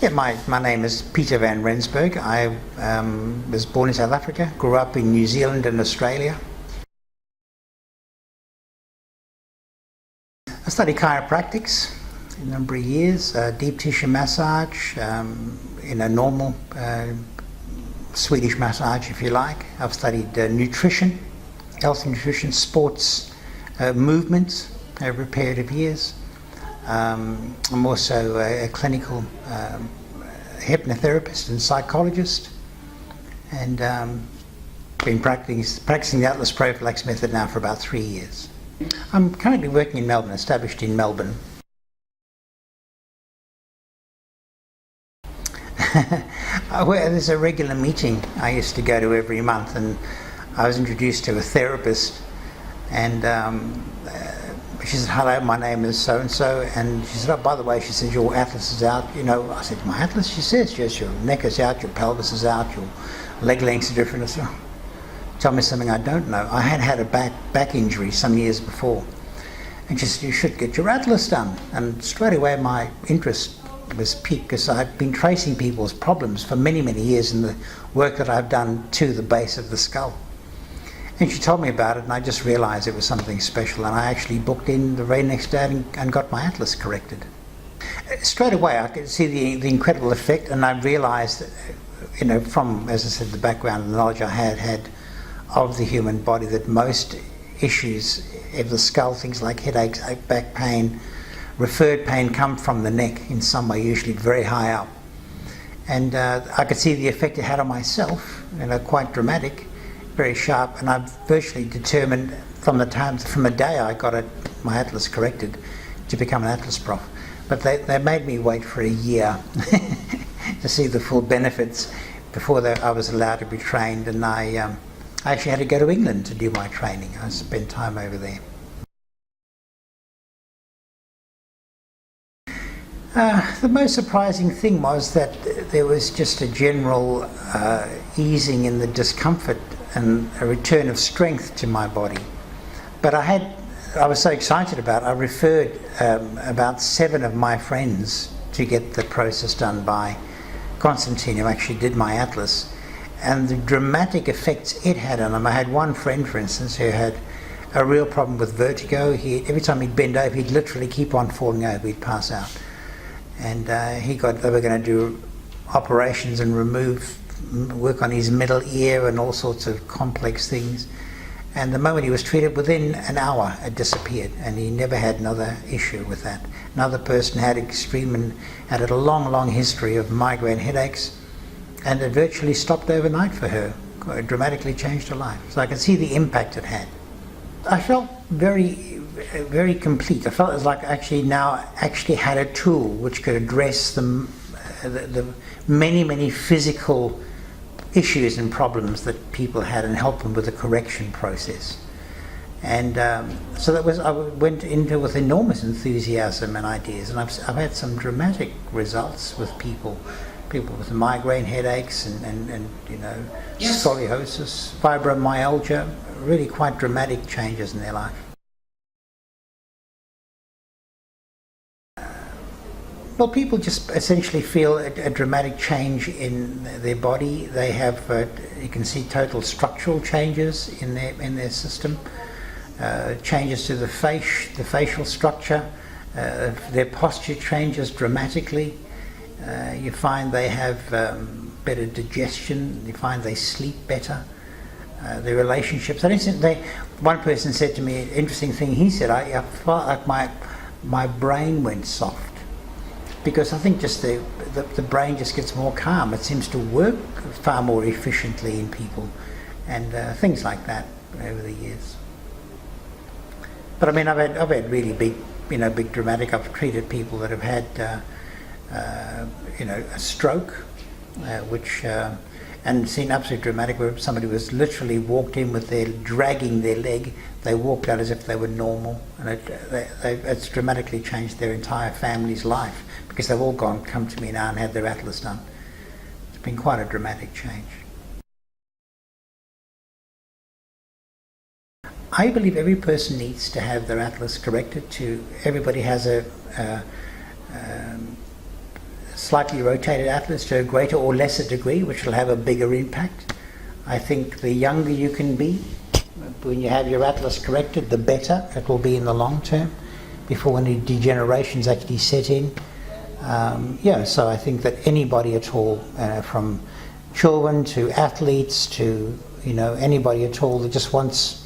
Yeah, my name is Peter van Rensburg. I was born in South Africa, grew up in New Zealand and Australia. I studied chiropractics a number of years, deep tissue massage, normal Swedish massage if you like. I've studied nutrition, health and nutrition, sports, movement over a period of years. I'm also a clinical hypnotherapist and psychologist, and been practicing the AtlasPROfilax method now for about 3 years. I'm currently working in Melbourne, established in Melbourne. There's a regular meeting I used to go to every month, and I was introduced to a therapist, and she said, "Hello, my name is so-and-so," and she said, "Oh, by the way," she said, "your atlas is out." I said, "My atlas?" She says, "Yes, your neck is out, your pelvis is out, your leg lengths are different." I said, "Oh, tell me something I don't know." I had a back injury some years before, and she said, "You should get your atlas done." And straight away my interest was piqued, because I'd been tracing people's problems for many, many years in the work that I've done to the base of the skull. And she told me about it, and I just realized it was something special, and I actually booked in the very next day and got my atlas corrected. Straight away I could see the incredible effect, and I realized, from, as I said, the background and knowledge I had of the human body, that most issues of the skull, things like headaches, back pain, referred pain, come from the neck in some way, usually very high up. And I could see the effect it had on myself, quite dramatic, very sharp, and I've virtually determined from the day I got my atlas corrected to become an AtlasProf. But they made me wait for a year to see the full benefits before I was allowed to be trained, and I actually had to go to England to do my training. I spent time over there. The most surprising thing was that there was just a general easing in the discomfort and a return of strength to my body. But I was so excited about it, I referred about 7 of my friends to get the process done by Constantine, who actually did my atlas, and the dramatic effects it had on them. I had one friend, for instance, who had a real problem with vertigo. Every time he'd bend over, he'd literally keep on falling over, he'd pass out. And they were going to do operations and work on his middle ear and all sorts of complex things. And the moment he was treated, within an hour it disappeared, and he never had another issue with that. Another person had a long history of migraine headaches, and it virtually stopped overnight for her. It dramatically changed her life. So I can see the impact it had. I felt very complete. I felt it was like I had a tool which could address the many physical issues and problems that people had, and help them with the correction process. And so I went into with enormous enthusiasm and ideas, and I've had some dramatic results with people with migraine headaches and Yes. scoliosis, fibromyalgia, really quite dramatic changes in their life. Well, people just essentially feel a dramatic change in their body. They have, you can see total structural changes in their system, changes to the facial structure. Their posture changes dramatically. You find they have better digestion. You find they sleep better. Their relationships. One person said to me, an interesting thing. He said, "I felt like my brain went soft." Because I think just the brain just gets more calm. It seems to work far more efficiently in people, and things like that over the years. But I mean, I've had really big dramatic. I've treated people that have had a stroke, and seen absolutely dramatic, where somebody was literally walked in with dragging their leg. They walked out as if they were normal, and it's dramatically changed their entire family's life, because they've all come to me now and had their atlas done. It's been quite a dramatic change. I believe every person needs to have their atlas corrected. Everybody has slightly rotated atlas to a greater or lesser degree, which will have a bigger impact. I think the younger you can be, when you have your atlas corrected, the better it will be in the long term, before any degenerations actually set in. So I think that anybody at all, from children to athletes to anybody at all that just wants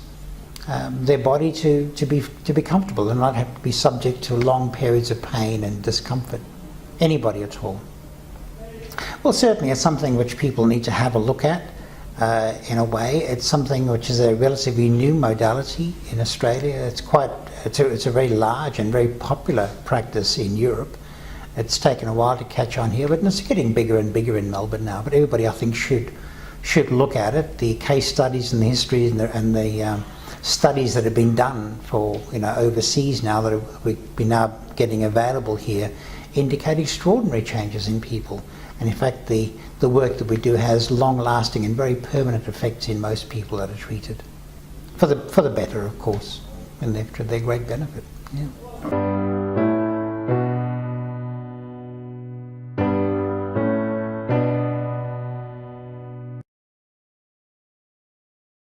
their body to be comfortable and not have to be subject to long periods of pain and discomfort. Anybody at all. Well, certainly it's something which people need to have a look at. In a way, it's something which is a relatively new modality in Australia. It's a very large and very popular practice in Europe. It's taken a while to catch on here, but it's getting bigger and bigger in Melbourne now. But everybody, I think, should look at it. The case studies and the history and the studies that have been done for overseas now that we've been now getting available here indicate extraordinary changes in people. And in fact, the work that we do has long-lasting and very permanent effects in most people that are treated. For the better, of course, and they're great benefit. Yeah.